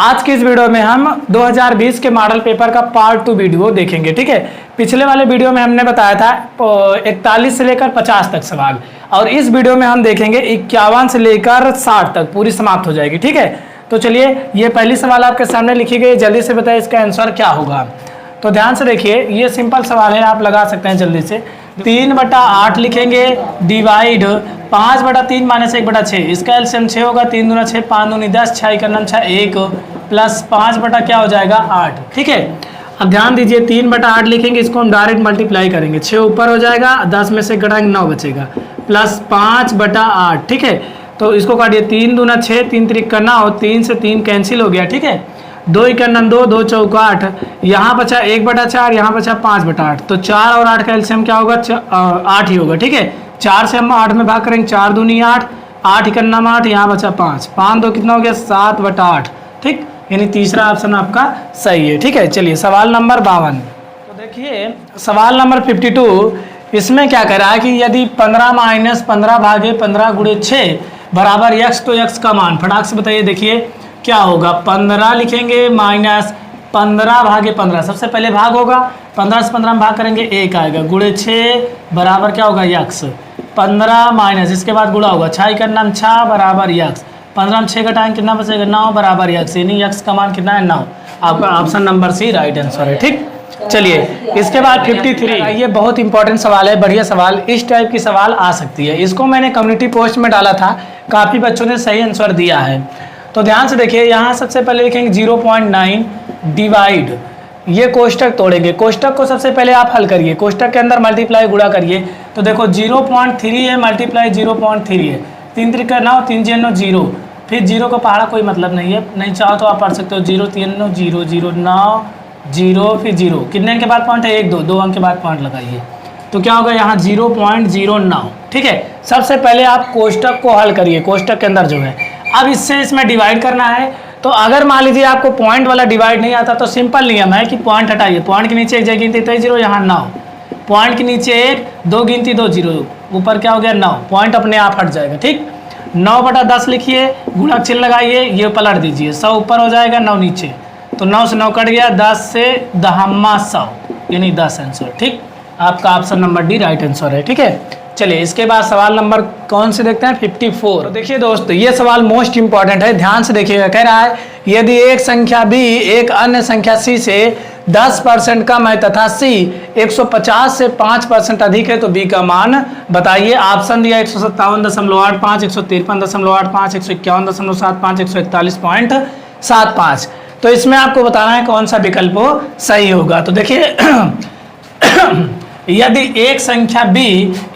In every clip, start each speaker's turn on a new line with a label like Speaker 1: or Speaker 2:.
Speaker 1: आज की इस वीडियो में हम 2020 के मॉडल पेपर का पार्ट 2 वीडियो देखेंगे। ठीक है, पिछले वाले वीडियो में हमने बताया था 41 से लेकर 50 तक सवाल, और इस वीडियो में हम देखेंगे 51 से लेकर 60 तक पूरी समाप्त हो जाएगी। ठीक है, तो चलिए ये पहली सवाल आपके सामने लिखी गई, जल्दी से बताइए इसका आंसर क्या होगा। तो ध्यान से देखिए, ये सिंपल सवाल है, आप लगा सकते हैं जल्दी से। 3/8 लिखेंगे डिवाइड 5/3 माइनस 1/6, इसका एलसीएम 6 होगा, 3 दूना 6, 5 दूनी 10, 6 का नाम 6 1 प्लस 5 बटा क्या हो जाएगा 8। ठीक है, अब ध्यान दीजिए 3/8 लिखेंगे, इसको हम डायरेक्ट मल्टीप्लाई करेंगे, 6 ऊपर हो जाएगा, 10 में से घटाएंगे 9 बचेगा, प्लस 5/8। ठीक है, तो इसको काटिए, 3 दूना 6, 3 त्रिक का 9, 3 से 3 कैंसिल हो गया। ठीक है, 2 का 2, 2 चौका 8, यहाँ बचा 1/4, यहाँ बचा 5/8, तो 4 और 8 का एलसीएम क्या होगा 8 ही होगा। ठीक है, 4 से हम 8 में भाग करेंगे, 4 दूनी 8, 8 का 8, यहाँ बचा 5, 5 2 कितना हो गया 7/8। ठीक, यानी तीसरा ऑप्शन आपका सही है। ठीक है, चलिए सवाल नंबर 52। तो देखिए सवाल नंबर 52, इसमें क्या कह रहा है कि यदि 15 माइनस 15 भागे 15 गुणे 6 बराबर x, तो x का मान फटाक से बताइए। देखिए क्या होगा, 15 लिखेंगे माइनस 15 भागे 15, सबसे पहले भाग होगा, 15 से 15 में भाग करेंगे 1 आएगा, गुणे 6 बराबर क्या होगा x, 15 माइनस इसके बाद गुणा होगा, 6 का नाम 6 बराबर x, 15 में 6 घटाएंगे कितना बचेगा 9 बराबर x, यानी x का मान कितना है 9। आपका option number C right answer है। ठीक, चलिए इसके बाद 53, ये बहुत इंपॉर्टेंट सवाल है, बढ़िया सवाल, इस टाइप की सवाल आ सकती है। इसको मैंने कम्युनिटी पोस्ट में डाला था, काफ़ी बच्चों ने सही आंसर दिया है। तो ध्यान से देखिए, यहाँ सबसे पहले लिखेंगे 0.9 डिवाइड, ये कोष्टक तोड़ेंगे, कोष्टक को सबसे पहले आप हल करिए, कोष्टक के अंदर मल्टीप्लाई गुणा करिए। तो देखो 0.3 है मल्टीप्लाई 0.3 है, 3 त्रिक 9, 3 0 0, फिर 0 को पहाड़ा कोई मतलब नहीं है, नहीं चाहो तो आप पढ़ सकते हो 0 3 9 0 0 9 0, फिर 0 कितने अंक के बाद पॉइंट है 1 2 अंक के बाद पॉइंट लगाइए, तो क्या होगा यहाँ 0.09। ठीक है, सबसे पहले आप कोष्टक को हल करिए, कोष्टक के अंदर जो है, अब इससे इसमें डिवाइड करना है। तो अगर मान लीजिए आपको पॉइंट वाला डिवाइड नहीं आता, तो सिंपल नियम है कि पॉइंट हटाइए, पॉइंट के नीचे एक जगह गिनती तो 0, यहाँ 9, पॉइंट के नीचे 1 2 गिनती 2 0, ऊपर क्या हो गया 9, पॉइंट अपने आप हट जाएगा। ठीक, 9/10 लिखिए, गुणक चिन्ह लगाइए, ये पलट दीजिए, 100 ऊपर हो जाएगा 9 नीचे, तो 9 से 9 कट गया, 10 से 100 यानी 10 आंसर। ठीक, आपका option number D right answer है। ठीक है, चलिए इसके बाद सवाल नंबर कौन से देखते हैं 54। तो देखिए दोस्त, ये सवाल मोस्ट इंपॉर्टेंट है, ध्यान से देखिएगा। कह रहा है यदि एक संख्या b एक अन्य संख्या c से 10% कम है तथा c 150 से 5% अधिक है, तो b का मान बताइए। ऑप्शन दिया 157.85, 153.85, 151.75, 141.75। तो इसमें आपको बताना है कौन सा विकल्प सही होगा। तो देखिए यदि एक संख्या b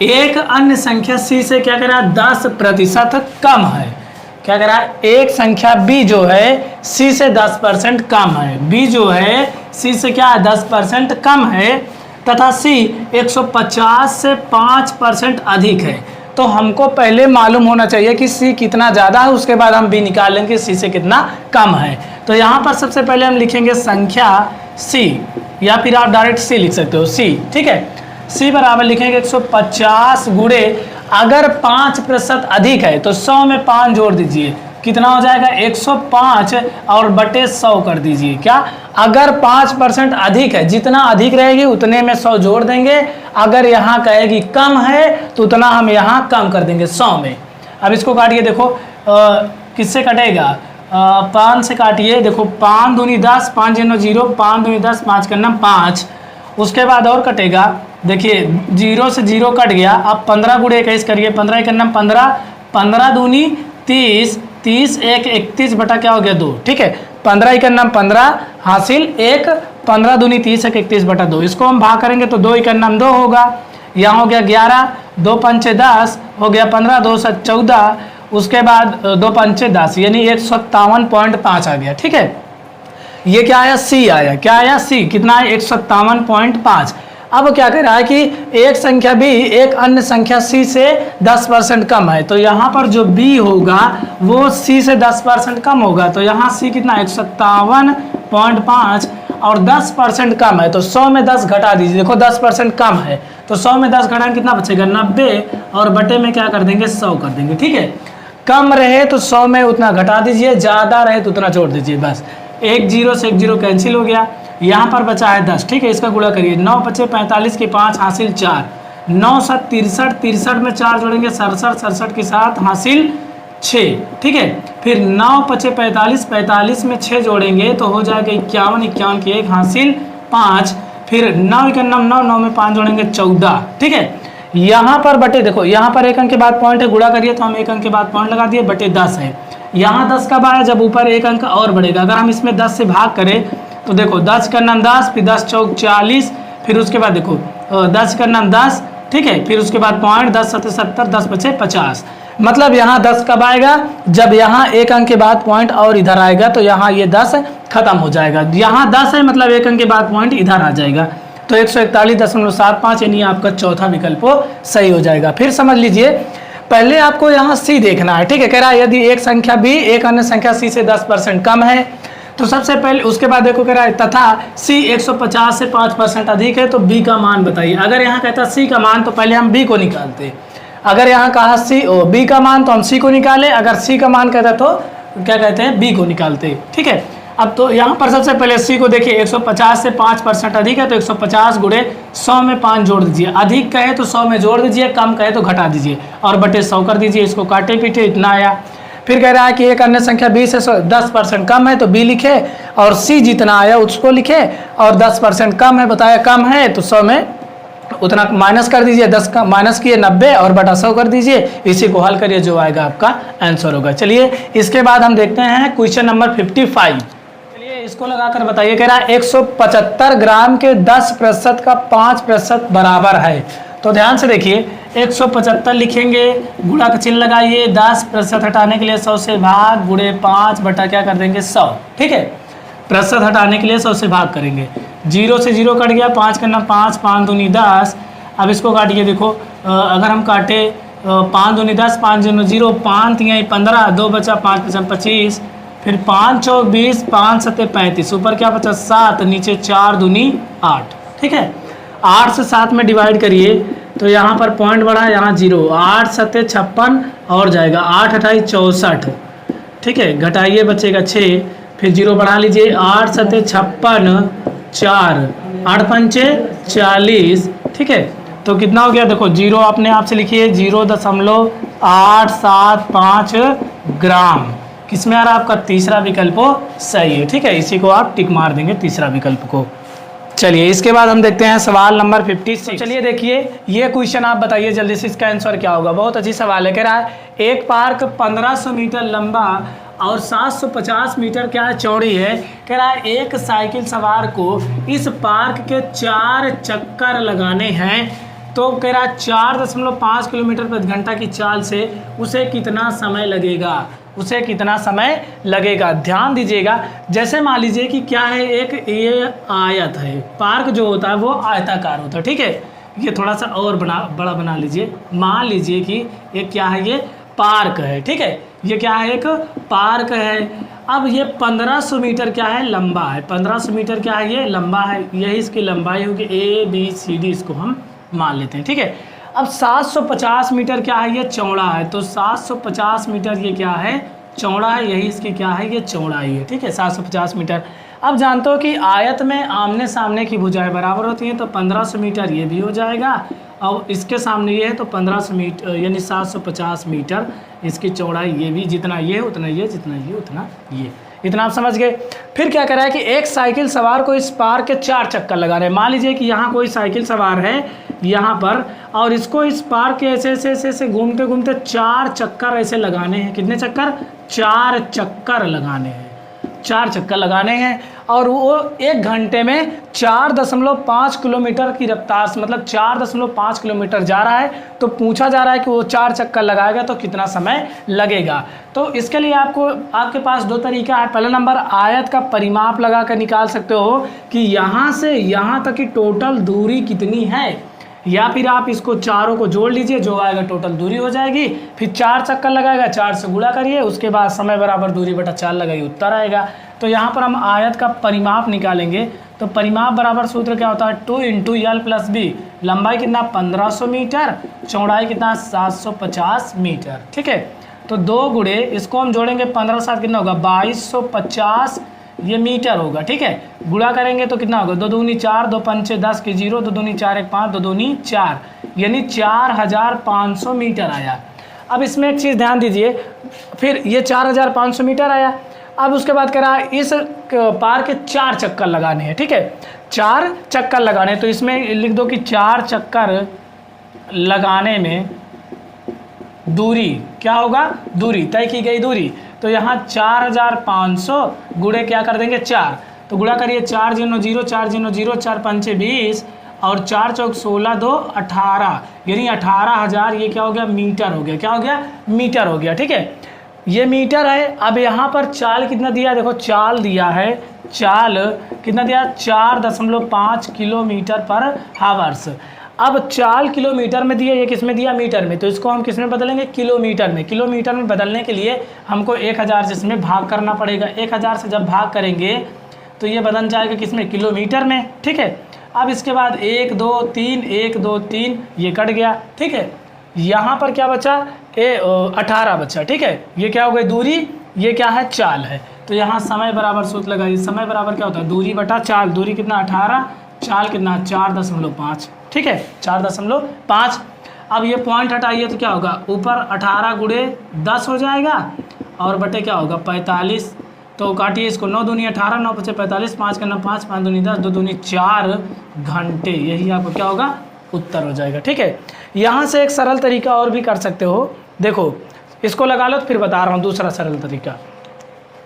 Speaker 1: एक अन्य संख्या c से क्या कह रहा है 10% कम है, क्या कह रहा है, एक संख्या b जो है c से 10% कम है, b जो है c से क्या है 10% कम है, तथा c 150 से 5% अधिक है। तो हमको पहले मालूम होना चाहिए कि c कितना ज़्यादा है, उसके बाद हम b निकाल लेंगे c से कितना कम है। तो यहाँ पर सबसे पहले हम लिखेंगे संख्या c, या फिर आप डायरेक्ट c लिख सकते हो c। ठीक है, c बराबर लिखेंगे 150 गुणे, अगर 5% अधिक है तो 100 में 5 जोड़ दीजिए, कितना हो जाएगा 105, और बटे 100 कर दीजिए। क्या, अगर 5% अधिक है, जितना अधिक रहेगी उतने में 100 जोड़ देंगे, अगर यहाँ कहेगी कम है तो उतना हम यहाँ कम कर देंगे 100 में। अब इसको काटिए, देखो किससे कटेगा, 5 से काटिए, देखो 5 दूनी 10, 5 0 0, 5 दूनी 10, 5 का नाम 5, उसके बाद और कटेगा, देखिए 0 से 0 कट गया, अब 15 गुणे 21 करिए, 15 का नाम 15, 15 दूनी 30, 30 1 31 बटा क्या हो गया 2। ठीक है, 15 का नाम 15 हासिल 1, 15 दूनी 30 1 31 बटा 2, इसको हम भाग करेंगे तो 2 का नाम 2 होगा, यहाँ हो गया 11, 2 पंचे 10 हो गया 15, 2 से 14, उसके बाद 2 पंचे 10 यानी 157.5 आ गया। ठीक है, ये क्या आया c आया, क्या आया c, कितना है 157.5। अब क्या कह रहा है कि एक संख्या b एक अन्य संख्या c से 10% कम है, तो यहाँ पर जो b होगा वो c से 10% कम होगा, तो यहाँ c कितना 157.5 और 10% कम है, तो 100 में 10 घटा दीजिए, देखो 10% कम है तो 100 में 10 घटाएंगे कितना बचेगा 90, और बटे में क्या कर देंगे 100 कर देंगे। ठीक है, कम रहे तो 100 में उतना घटा दीजिए, ज़्यादा रहे तो उतना जोड़ दीजिए, बस। एक जीरो से एक जीरो कैंसिल हो गया, यहाँ पर बचा है 10, ठीक है। इसका गुणा करिए, 9 बचे 45 के 5 हासिल 4, 9 7 63, 63 में 4 जोड़ेंगे 67, 67 के साथ हासिल 6, ठीक है। फिर 9 बचे 45, 45 में 6 जोड़ेंगे तो हो जाएगा 51, 51 की 1 हासिल 5, फिर 9 1 9, 9 9 में 5 जोड़ेंगे 14, ठीक है। यहाँ पर बटे, देखो यहाँ पर 1 अंक के बाद पॉइंट है, गुणा करिए तो हम 1 अंक के बाद पॉइंट लगा दिए, बटे 10 है। यहाँ 10 कब आया, जब ऊपर 1 अंक और बढ़ेगा। अगर हम इसमें 10 से भाग करें तो देखो 10 का नाम 10, फिर 10 चौक 40, फिर उसके बाद देखो 10 का नाम 10, ठीक है। फिर उसके बाद पॉइंट 10 7 70, 10 बचे 50। मतलब यहाँ 10 कब आएगा, जब यहाँ 1 अंक के बाद पॉइंट और इधर आएगा तो यहाँ ये 10 खत्म हो जाएगा। यहाँ 10 है मतलब 1 अंक के बाद पॉइंट इधर आ जाएगा, तो 141.75 यानी आपका चौथा विकल्प सही हो जाएगा। फिर समझ लीजिए, पहले आपको यहाँ सी देखना है, ठीक है। कह रहा है यदि एक संख्या बी एक अन्य संख्या सी से 10% कम है, तो सबसे पहले उसके बाद देखो कह रहा है तथा सी 150 से 5% अधिक है तो बी का मान बताइए। अगर यहाँ कहता सी का मान तो पहले हम बी को निकालते, अगर यहाँ कहा बी का मान तो हम सी को निकाले, अगर सी का मान कहता तो क्या कहते हैं, बी को निकालते, ठीक है। अब तो यहाँ पर सबसे पहले सी को देखिए, 150 से 5% अधिक है तो 150 गुणे 100 में 5 जोड़ दीजिए, अधिक कहे तो 100 में जोड़ दीजिए, कम कहे तो घटा दीजिए और बटे 100 कर दीजिए। इसको काटे पीटे इतना आया। फिर कह रहा है कि एक अन्य संख्या बी से 10% कम है तो बी लिखे, और सी जितना आया उसको लिखे, और 10% कम है बताया, कम है तो 100 में उतना माइनस कर दीजिए, 10 का माइनस किए 90 और बटा 100 कर दीजिए। इसी को हल करिए, जो आएगा आपका आंसर होगा। चलिए इसके बाद हम देखते हैं क्वेश्चन नंबर 55। चलिए इसको लगाकर बताइए। कह रहा है 175 ग्राम के 10% का 5% बराबर है। तो ध्यान से देखिए, 175 लिखेंगे, गुणा का चिन्ह लगाइए, 10% हटाने के लिए 100 से भाग, गुणे 5 बटा क्या कर देंगे 100, ठीक है। प्रतिशत हटाने के लिए 100 से भाग करेंगे, 0 से 0 कट गया, 5 करना 5, 5 दूनी 10। अब इसको काटिए, देखो अगर हम काटे 5 दूनी 10, 5 दूनी 0, 5 3 15, 2 बचा, 5 5 25, फिर 5 चौक 20, 5 7 35, ऊपर क्या बचा 7, नीचे 4 दूनी 8, ठीक है। 8 से 7 में डिवाइड करिए तो यहाँ पर पॉइंट बढ़ा, यहाँ 0, 8 7 56 और जाएगा, 8 28 64, ठीक है। घटाइए बचेगा 6, फिर 0 बढ़ा लीजिए, 8 7 56 4, 8 5 40, ठीक है। तो कितना हो गया, देखो 0 अपने आप से लिखिए, 0.875 ग्राम। किसमें आ रहा है आपका तीसरा विकल्प सही है, ठीक है। इसी को आप टिक मार देंगे, तीसरा विकल्प को। चलिए इसके बाद हम देखते हैं सवाल नंबर 56। तो चलिए देखिए, ये क्वेश्चन आप बताइए जल्दी से, इसका आंसर क्या होगा। बहुत अच्छी सवाल है। कह रहा है एक पार्क 1500 मीटर लंबा और 750 मीटर क्या चौड़ी है। कह रहा है एक साइकिल सवार को इस पार्क के 4 चक्कर लगाने हैं, तो कह रहा है 4.5 किलोमीटर प्रति घंटा की चाल से उसे कितना समय लगेगा, उसे कितना समय लगेगा। ध्यान दीजिएगा, जैसे मान लीजिए कि क्या है, एक ये आयत है, पार्क जो होता है वो आयताकार होता है, ठीक है। ये थोड़ा सा और बड़ा बना लीजिए, मान लीजिए कि ये क्या है, ये पार्क है, ठीक है। ये क्या है, एक पार्क है। अब ये 1500 मीटर क्या है, लंबा है। 1500 मीटर क्या है, ये लंबा है, यही इसकी लंबाई होगी, ABCD इसको हम मान लेते हैं, ठीक है। अब 750 मीटर क्या है, ये चौड़ा है, तो 750 मीटर ये क्या है, चौड़ा है, यही इसकी क्या है, ये चौड़ाई है, ठीक है, 750 मीटर। अब जानते हो कि आयत में आमने सामने की भुजाएं बराबर होती हैं, तो 1500 मीटर ये भी हो जाएगा, और इसके सामने ये है तो 1500 मीटर यानी 750 मीटर इसकी चौड़ाई, ये भी जितना ये उतना ये, जितना ये उतना ये, इतना आप समझ गए। फिर क्या करा है कि एक साइकिल सवार को इस पार्क के 4 चक्कर लगा रहे हैं। मान लीजिए कि यहाँ कोई साइकिल सवार है यहाँ पर, और इसको इस पार्क के ऐसे ऐसे ऐसे ऐसे घूमते घूमते 4 चक्कर ऐसे लगाने हैं। कितने चक्कर, 4 चक्कर लगाने हैं, 4 चक्कर लगाने हैं। और वो 1 घंटे में 4.5 किलोमीटर की रफ्तार से, मतलब 4.5 किलोमीटर जा रहा है। तो पूछा जा रहा है कि वो 4 चक्कर लगाएगा तो कितना समय लगेगा। तो इसके लिए आपके पास 2 तरीका है। पहला नंबर, आयत का परिमाप लगा कर निकाल सकते हो कि यहाँ से यहाँ तक की टोटल दूरी कितनी है, या फिर आप इसको चारों को जोड़ लीजिए, जो आएगा टोटल दूरी हो जाएगी। फिर 4 चक्कर लगाएगा, 4 से गुणा करिए, उसके बाद समय बराबर दूरी बटा 4 लगाइए, उत्तर आएगा। तो यहाँ पर हम आयत का परिमाप निकालेंगे, तो परिमाप बराबर सूत्र क्या होता है, 2 × L + B। लंबाई कितना 1500 मीटर, चौड़ाई कितना 750 मीटर, ठीक है। तो 2 गुणे इसको हम जोड़ेंगे 15 साथ कितना होगा 2250 ये मीटर होगा। ठीक है, गुणा करेंगे तो कितना होगा 2 दूनी 4, 2 पंचे 10 की 0, 2 दूनी 4 1 5, 2 दूनी 4 यानी 4500 मीटर आया। अब इसमें एक चीज़ ध्यान दीजिए, फिर ये 4500 मीटर आया। अब उसके बाद कह रहा है इस पार के 4 चक्कर लगाने हैं। ठीक है, 4 चक्कर लगाने, तो इसमें लिख दो कि 4 चक्कर लगाने में दूरी क्या होगा, दूरी तय की गई दूरी। तो यहाँ 4500 गुणे क्या कर देंगे 4, तो गुणा करिए 4 0 0 4 0 0 4 पंचे 20 और 4 चौक 16 2 18 यानी 18000 ये क्या हो गया मीटर हो गया। क्या हो गया मीटर हो गया। ठीक है, ये मीटर है। अब यहाँ पर चाल कितना दिया, देखो चाल दिया है, चाल कितना दिया 4.5 किलोमीटर पर हावर्स। अब चाल किलोमीटर में दिया, ये किस में दिया मीटर में, तो इसको हम किस में बदलेंगे किलोमीटर में। किलोमीटर में बदलने के लिए हमको 1000 से इसमें भाग करना पड़ेगा। 1000 से जब भाग करेंगे तो ये बदल जाएगा किस में किलोमीटर में। ठीक है, अब इसके बाद 1 2 3 1 2 3 ये कट गया। ठीक है, यहाँ पर क्या बचा 18 बचा। ठीक है, ये क्या हो गई दूरी, ये क्या है चाल है। तो यहाँ समय बराबर सूत्र लगाइए, समय बराबर क्या होता है दूरी बटा चाल। दूरी कितना 18, चाल कितना 4.5। ठीक है 4.5। अब ये पॉइंट हटाइए तो क्या होगा ऊपर 18 गुणे 10 हो जाएगा और बटे क्या होगा 45। तो काटिए इसको 9 दूनी 18, 9 पचे 45, 5 का 9 5, 5 दूनी 10, 2 दूनी 4 घंटे। यही आपको क्या होगा उत्तर हो जाएगा। ठीक है, यहाँ से एक सरल तरीका और भी कर सकते हो। देखो इसको लगा लो तो फिर बता रहा हूँ दूसरा सरल तरीका।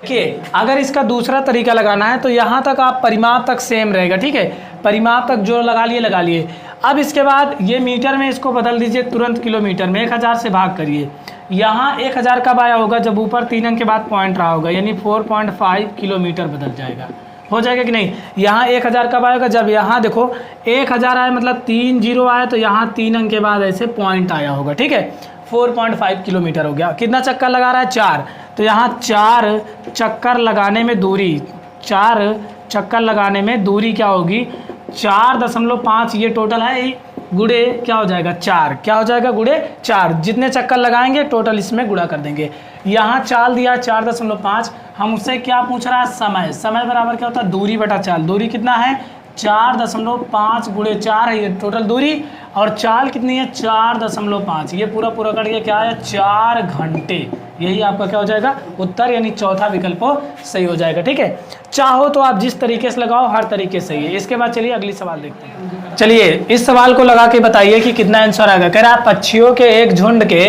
Speaker 1: देखिए अगर इसका दूसरा तरीका लगाना है तो यहाँ तक आप परिमाप तक सेम रहेगा। ठीक है, परिमाप तक जो लगा लिए। अब इसके बाद ये मीटर में इसको बदल दीजिए तुरंत किलोमीटर में। 1000 से भाग करिए। यहाँ 1000 कब आया होगा जब ऊपर 3 अंक के बाद पॉइंट रहा होगा, यानी 4.5 किलोमीटर बदल जाएगा। हो जाएगा कि नहीं। यहाँ 1000 कब आएगा जब यहाँ देखो 1000 आया मतलब 3 0 आया, तो यहाँ 3 अंक के बाद ऐसे पॉइंट आया होगा। ठीक है, 4.5 किलोमीटर हो गया। कितना चक्कर लगा रहा है 4, तो यहाँ 4 चक्कर लगाने में दूरी, 4 चक्कर लगाने में दूरी क्या होगी 4.5 ये टोटल है, गुणे क्या हो जाएगा 4, क्या हो जाएगा गुणे 4। जितने चक्कर लगाएंगे टोटल इसमें गुणा कर देंगे। यहाँ चाल दिया 4.5, हम उससे क्या पूछ रहा है समय। समय बराबर क्या होता है दूरी बटा चाल। दूरी कितना है 4.5 गुणे 4 है ये टोटल दूरी, और चाल कितनी है 4.5। ये पूरा कट गया क्या है 4 घंटे। यही आपका क्या हो जाएगा उत्तर, यानी चौथा विकल्प सही हो जाएगा। ठीक है, चाहो तो आप जिस तरीके से लगाओ हर तरीके से सही है। इसके बाद चलिए अगली सवाल देखते हैं। चलिए इस सवाल को लगा के बताइए कि कितना आंसर आएगा। कह रहा है पक्षियों के एक झुंड के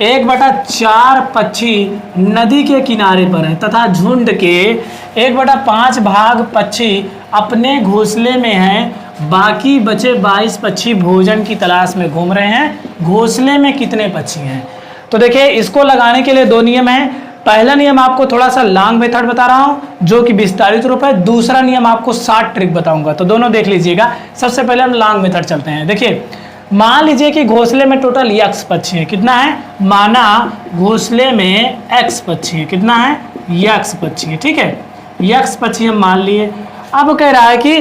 Speaker 1: 1/4 पक्षी नदी के किनारे पर हैं तथा झुंड के 1/5 भाग पक्षी अपने घोंसले में हैं। बाकी बचे 22 पक्षी भोजन की तलाश में घूम रहे हैं। घोंसले में कितने पक्षी हैं। तो देखिए इसको लगाने के लिए 2 नियम हैं। पहला नियम आपको थोड़ा सा लॉन्ग मेथड बता रहा हूं जो कि विस्तारित रूप है। दूसरा नियम आपको शॉर्ट ट्रिक बताऊंगा, तो दोनों देख लीजिएगा। सबसे पहले हम लॉन्ग मेथड चलते हैं। देखिए मान लीजिए कि घोंसले में टोटल x पक्षी है। कितना है, माना घोंसले में x पक्षी है। कितना है x पक्षी है। ठीक है, x पक्षी हम मान लिए। अब कह रहा है कि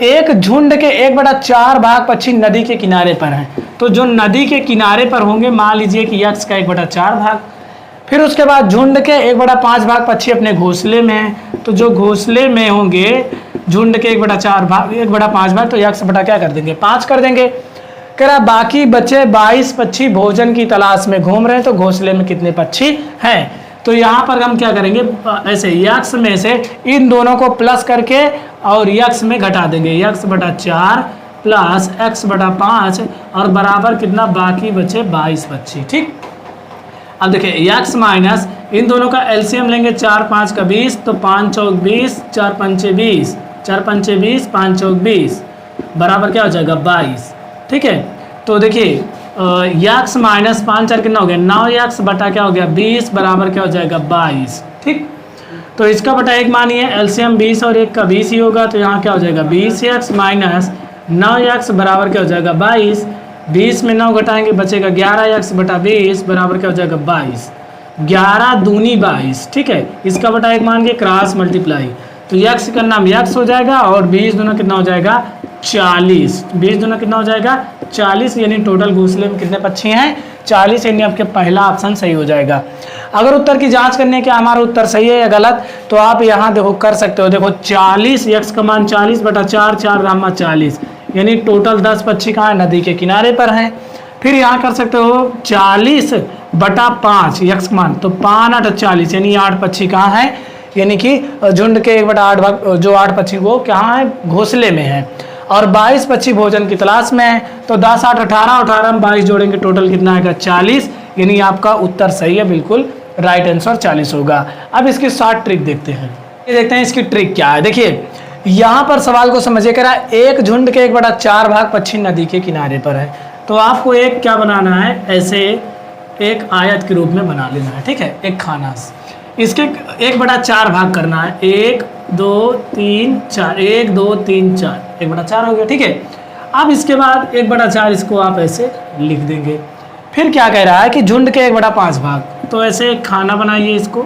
Speaker 1: एक झुंड के 1/4 भाग पक्षी नदी के किनारे पर हैं। तो जो नदी के किनारे पर होंगे मान लीजिए कि x का 1/4 भाग। फिर उसके बाद झुंड के 1/5 भाग पक्षी अपने घोंसले में हैं। तो जो घोंसले में होंगे झुंड के 1/4 भाग 1/5 भाग, तो x बटा क्या कर देंगे 5 कर देंगे। कह रहा बाकी बचे 22 पक्षी भोजन की तलाश में घूम रहे हैं। तो घोंसले में कितने पक्षी हैं। तो यहाँ पर हम क्या करेंगे ऐसे x में से इन दोनों को प्लस करके और x में घटा देंगे। x/4 प्लस x/5 और बराबर कितना बाकी बचे 22 पक्षी। ठीक, अब देखिए x माइनस इन दोनों का एलसीएम लेंगे 4 5 का 20, तो 5 चौक 20, 4 पंचे 20, 4 पंचे 20, 5 चौक 20 बराबर क्या हो जाएगा 22। ठीक है, तो देखिए x माइनस 5 4 कितना हो गया 9x बटा क्या हो गया 20 बराबर क्या हो जाएगा 22। ठीक, तो इसका बटा 1 मानिए, एलसीएम 20 और 1 का 20 ही होगा। तो यहाँ क्या हो जाएगा 20x माइनस 9x बराबर क्या हो जाएगा 22। 20 में 9 घटाएंगे बचेगा 11x बटा 20 बराबर क्या हो जाएगा 22। 11 दूनी 22। ठीक है, इसका बटा 1 मान के क्रॉस मल्टीप्लाई, तो x का नाम x हो जाएगा और 20 दोनों कितना हो जाएगा 40, 20 दूना कितना हो जाएगा 40, यानी टोटल घोंसले में कितने पक्षी हैं 40, यानी आपके पहला ऑप्शन सही हो जाएगा। अगर उत्तर की जांच करने के हमारा उत्तर सही है या गलत, तो आप यहाँ देखो कर सकते हो। देखो 40, x का मान 40/4, 4 रामा 40, यानी टोटल 10 पक्षी कहाँ है नदी के किनारे पर हैं। फिर यहाँ कर सकते हो 40/5 x का मान, तो 5 8 40, यानी 8 पक्षी कहाँ है, यानी कि झुंड के 1/8 भाग जो 8 पक्षी वो कहाँ है घोंसले में है। और 22 पक्षी भोजन की तलाश में है, तो 10 8 18, 18 में 22 जोड़ेंगे टोटल कितना आएगा 40, यानी आपका उत्तर सही है, बिल्कुल राइट आंसर 40 होगा। अब इसकी शॉर्ट ट्रिक देखते हैं, ये देखते हैं इसकी ट्रिक क्या है। देखिए यहाँ पर सवाल को समझिए, कह रहा है एक झुंड के 1/4 भाग पक्षी नदी के किनारे पर है, तो आपको एक क्या बनाना है, ऐसे एक आयत के रूप में बना लेना है, ठीक है, एक खाना, इसके 1/4 भाग करना है, 1 2 3 4, 1 2 3 4, 1/4 हो गया, ठीक है। अब इसके बाद 1/4 इसको आप ऐसे लिख देंगे। फिर क्या कह रहा है कि झुंड के 1/5 भाग, तो ऐसे एक खाना बनाइए, इसको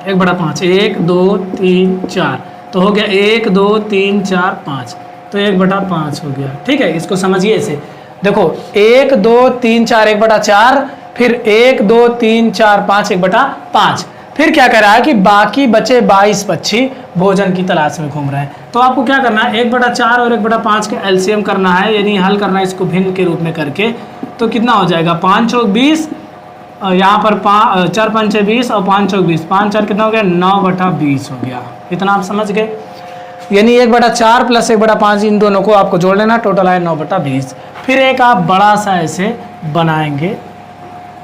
Speaker 1: 1/5, 1 2 3 4, तो हो गया 1 2 3 4 5, तो 1/5 हो गया, ठीक है। इसको समझिए ऐसे, देखो 1 2 3 4 1/4, फिर 1 2 3 4 5 1/5। फिर क्या कर रहा है कि बाकी बचे 22 पक्षी भोजन की तलाश में घूम रहे हैं, तो आपको क्या करना है 1/4 और 1/5 का एलसीएम करना है, यानी हल करना है इसको भिन्न के रूप में करके, तो कितना हो जाएगा 5 चौक 20, यहाँ पर 4 5 20 और 5 चौक 20, 5 4 कितना हो गया 9/20 हो गया। इतना आप समझ गए, यानी 1/4 प्लस 1/5 इन दोनों को आपको जोड़ लेना, टोटल आए 9/20। फिर एक आप बड़ा सा ऐसे बनाएंगे,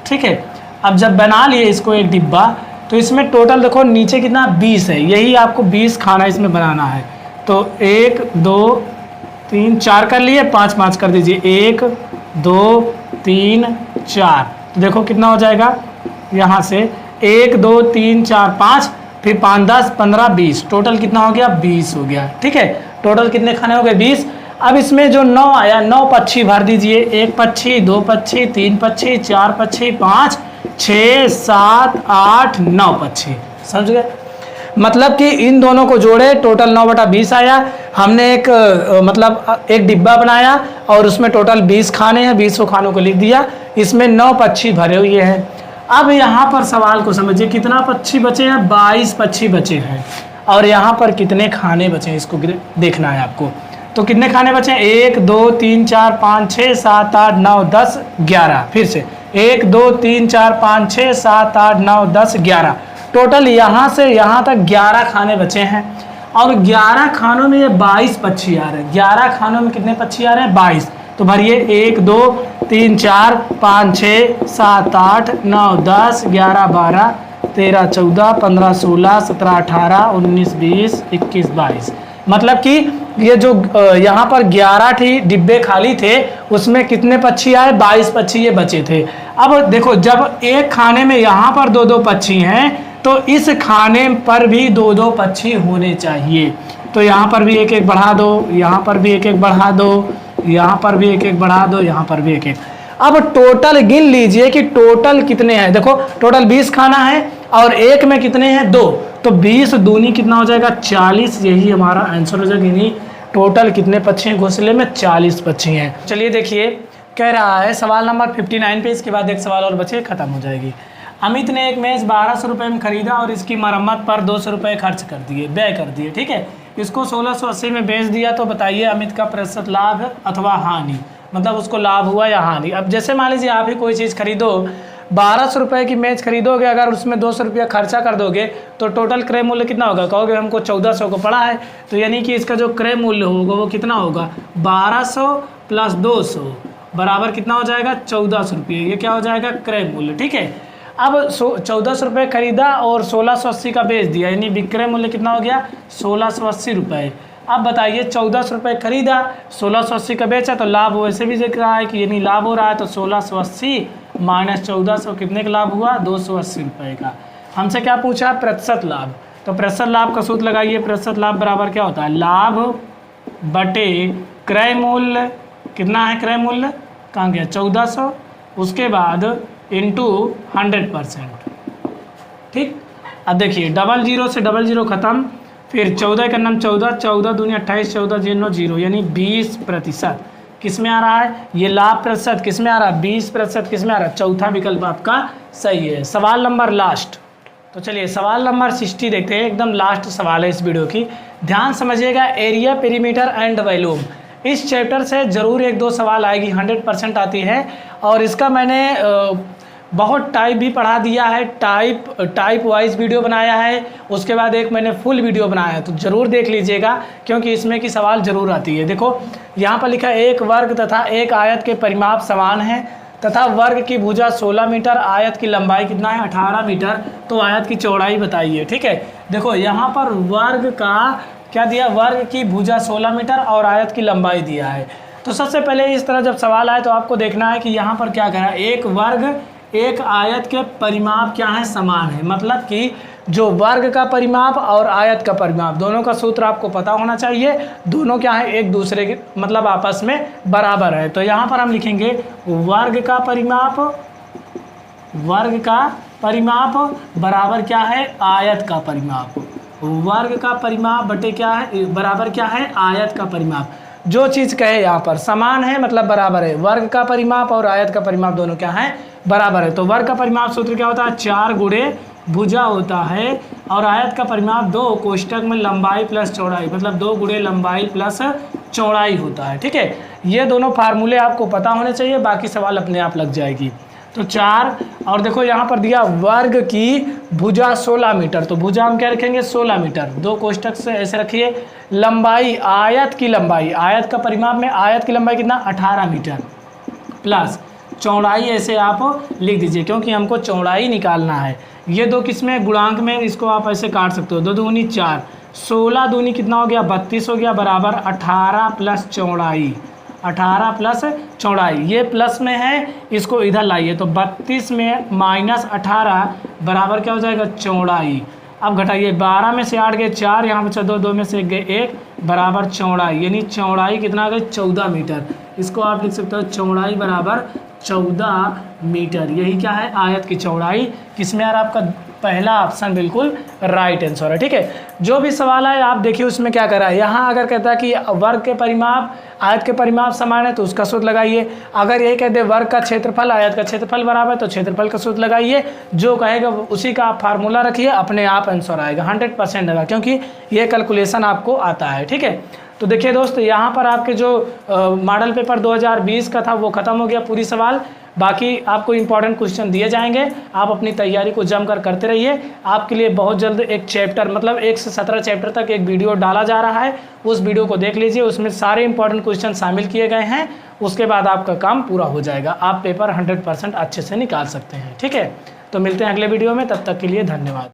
Speaker 1: ठीक है। अब जब बना लिए इसको एक डिब्बा, तो इसमें टोटल देखो नीचे कितना 20 है, यही आपको 20 खाना इसमें बनाना है, तो 1 2 3 4 कर लिए, 5 5 कर दीजिए, 1 2 3 4, तो देखो कितना हो जाएगा यहाँ से 1 2 3 4 5, फिर 5 10 15 20, टोटल कितना हो गया 20 हो गया, ठीक है। टोटल कितने खाने हो गए 20। अब इसमें जो 9 आया, 9 पक्षी भर दीजिए, 1 पक्षी 2 पक्षी 3 पक्षी 4 पक्षी 5 6 7 8 9 पक्षी, समझ गए। मतलब कि इन दोनों को जोड़े टोटल 9/20 आया। हमने एक मतलब एक डिब्बा बनाया और उसमें टोटल 20 खाने हैं, 20 खानों को लिख दिया, इसमें 9 पक्षी भरे हुए हैं। अब यहाँ पर सवाल को समझिए, कितना पक्षी बचे हैं 22 पक्षी बचे हैं, और यहाँ पर कितने खाने बचे हैं इसको देखना है आपको। तो कितने खाने बचे हैं 1 2 3 4 5 6 7 8 9 10 11, फिर से 1 2 3 4 5 6 7 8 9 10 11, टोटल यहाँ से यहाँ तक 11 खाने बचे हैं, और 11 खानों में ये 22 पक्षी आ रहे हैं। 11 खानों में कितने पक्षी आ रहे हैं 22, तो भरिए 1 2 3 4 5 6 7 8 9 10 11 12 13 14 15 16 17 18 19 20 21 22, मतलब कि ये जो यहाँ पर 11 थी डिब्बे खाली थे, उसमें कितने पक्षी आए 22 पक्षी ये बचे थे। अब देखो जब एक खाने में यहाँ पर 2 पक्षी हैं, तो इस खाने पर भी 2 पक्षी होने चाहिए, तो यहाँ पर भी एक एक बढ़ा दो, यहाँ पर भी एक एक बढ़ा दो, यहाँ पर भी एक एक बढ़ा दो, यहाँ पर भी एक एक। अब टोटल गिन लीजिए कि टोटल कितने हैं, देखो टोटल 20 खाना है और एक में कितने हैं 2, तो 20 दूनी कितना हो जाएगा 40, यही हमारा आंसर हो जाएगा। यानी टोटल कितने पक्षी हैं घोंसले में 40 पक्षी हैं। चलिए देखिए कह रहा है सवाल नंबर 59 पे, इसके बाद एक सवाल और बचे, खत्म हो जाएगी। अमित ने एक मेज़ 1200 रुपये में खरीदा और इसकी मरम्मत पर 200 रुपये खर्च कर दिए, व्यय कर दिए, ठीक है। इसको 1680 में बेच दिया, तो बताइए अमित का प्रतिशत लाभ अथवा हानि, मतलब उसको लाभ हुआ या हानि। अब जैसे मान लीजिए आप ही कोई चीज़ खरीदो, 1200 रुपये की मेज खरीदोगे, अगर उसमें 200 रुपया खर्चा कर दोगे, तो टोटल क्रय मूल्य कितना होगा, कहोगे हमको 1400 को पड़ा है, तो यानी कि इसका जो क्रय मूल्य होगा वो कितना होगा 1200 प्लस 200 बराबर कितना हो जाएगा 1400 रुपये, ये क्या हो जाएगा क्रय मूल्य, ठीक है। अब 1400 रुपये खरीदा और 1680 का बेच दिया, यानी विक्रय मूल्य कितना हो गया 1680 रुपये। अब बताइए 1400 रुपये खरीदा, 1680 का बेचा, तो लाभ वैसे भी दिख रहा है कि यानी लाभ हो रहा है, तो 1680 माइनस 1400 कितने का लाभ हुआ 280 रुपये का। हमसे क्या पूछा प्रतिशत लाभ, तो प्रतिशत लाभ का सूत्र लगाइए, प्रतिशत लाभ बराबर क्या होता है लाभ बटे क्रय मूल्य, कितना है क्रय मूल्य कहाँ गया 1400, उसके बाद इंटू 100%, ठीक। अब देखिए 00 से 00 खत्म, फिर 14 का नाम 14, 14 दूनी 28, 14 जीरो 0 यानी 20%। किस में आ रहा है? ये लाभ प्रतिशत किस में आ रहा है? 20%। किस में आ रहा है? चौथा विकल्प आपका सही है। सवाल नंबर लास्ट, तो चलिए सवाल नंबर 60 देखते हैं, एकदम लास्ट सवाल है इस वीडियो की। ध्यान समझिएगा, एरिया, पेरीमीटर एंड वॉल्यूम, इस चैप्टर से ज़रूर 1-2 सवाल आएगी, 100% आती है। और इसका मैंने बहुत टाइप भी पढ़ा दिया है, टाइप वाइज वीडियो बनाया है, उसके बाद एक मैंने फुल वीडियो बनाया है, तो ज़रूर देख लीजिएगा क्योंकि इसमें की सवाल ज़रूर आती है। देखो यहाँ पर लिखा है, एक वर्ग तथा एक आयत के परिमाप समान है तथा वर्ग की भुजा 16 मीटर, आयत की लंबाई कितना है? 18 मीटर, तो आयत की चौड़ाई बताइए। ठीक है, देखो यहाँ पर वर्ग का क्या दिया? वर्ग की भुजा 16 मीटर और आयत की लंबाई दिया है। तो सबसे पहले इस तरह जब सवाल आए तो आपको देखना है कि यहाँ पर क्या करा, एक वर्ग एक आयत के परिमाप क्या है? समान है। मतलब कि जो वर्ग का परिमाप और आयत का परिमाप दोनों का सूत्र आपको पता होना चाहिए, दोनों क्या है? एक दूसरे के मतलब आपस में बराबर है। तो यहाँ पर हम लिखेंगे वर्ग का परिमाप बराबर क्या है? आयत का परिमाप। वर्ग का परिमाप बटे क्या है? बराबर क्या है? आयत का परिमाप। जो चीज़ कहे यहाँ पर समान है मतलब बराबर है, वर्ग का परिमाप और आयत का परिमाप दोनों क्या है? बराबर है। तो वर्ग का परिमाप सूत्र क्या होता है? 4 गुणे भुजा होता है, और आयत का परिमाप 2 कोष्टक में लंबाई प्लस चौड़ाई, मतलब 2 गुणे लंबाई प्लस चौड़ाई होता है। ठीक है, ये दोनों फार्मूले आपको पता होने चाहिए, बाकी सवाल अपने आप लग जाएगी। तो 4, और देखो यहाँ पर दिया वर्ग की भुजा 16 मीटर, तो भुजा हम क्या रखेंगे? 16 मीटर, 2 कोष्टक से ऐसे रखिए। लंबाई, आयत की लंबाई, आयत का परिमाप में आयत की लंबाई कितना? 18 मीटर, प्लस चौड़ाई ऐसे आप लिख दीजिए क्योंकि हमको चौड़ाई निकालना है। ये 2 किस में? गुणांक में, इसको आप ऐसे काट सकते हो। 2 दूनी 4, 16 दूनी कितना हो गया? 32 हो गया, बराबर 18 प्लस चौड़ाई, 18 प्लस चौड़ाई, ये प्लस में है, इसको इधर लाइए, तो 32 में माइनस 18 बराबर क्या हो जाएगा? चौड़ाई। अब घटाइए, 12 में से 8 गए 4, यहाँ बचा 2, 2 में से 1 गए 1, बराबर चौड़ाई, यानी चौड़ाई कितना आ गई? 14 मीटर। इसको आप लिख सकते हो चौड़ाई बराबर 14 मीटर। यही क्या है? आयत की चौड़ाई। किसमें यार? आपका पहला ऑप्शन बिल्कुल राइट आंसर है। ठीक है, जो भी सवाल है आप देखिए उसमें क्या करा है। यहाँ अगर कहता है कि वर्ग के परिमाप आयत के परिमाप समान है तो उसका सूत्र लगाइए। अगर यही कहते वर्ग का क्षेत्रफल आयत का क्षेत्रफल बराबर है तो क्षेत्रफल का सूत्र लगाइए। जो कहेगा उसी का आप फार्मूला रखिए, अपने आप आंसर आएगा, 100% आएगा, क्योंकि ये कैलकुलेशन आपको आता है। ठीक है, तो देखिए दोस्त, यहाँ पर आपके जो मॉडल पेपर 2020 का था वो ख़त्म हो गया पूरी सवाल। बाकी आपको इंपॉर्टेंट क्वेश्चन दिए जाएंगे, आप अपनी तैयारी को जमकर करते रहिए। आपके लिए बहुत जल्द एक चैप्टर मतलब 1 से 17 चैप्टर तक एक वीडियो डाला जा रहा है, उस वीडियो को देख लीजिए, उसमें सारे इंपॉर्टेंट क्वेश्चन शामिल किए गए हैं। उसके बाद आपका काम पूरा हो जाएगा, आप पेपर 100% अच्छे से निकाल सकते हैं। ठीक है, तो मिलते हैं अगले वीडियो में, तब तक के लिए धन्यवाद।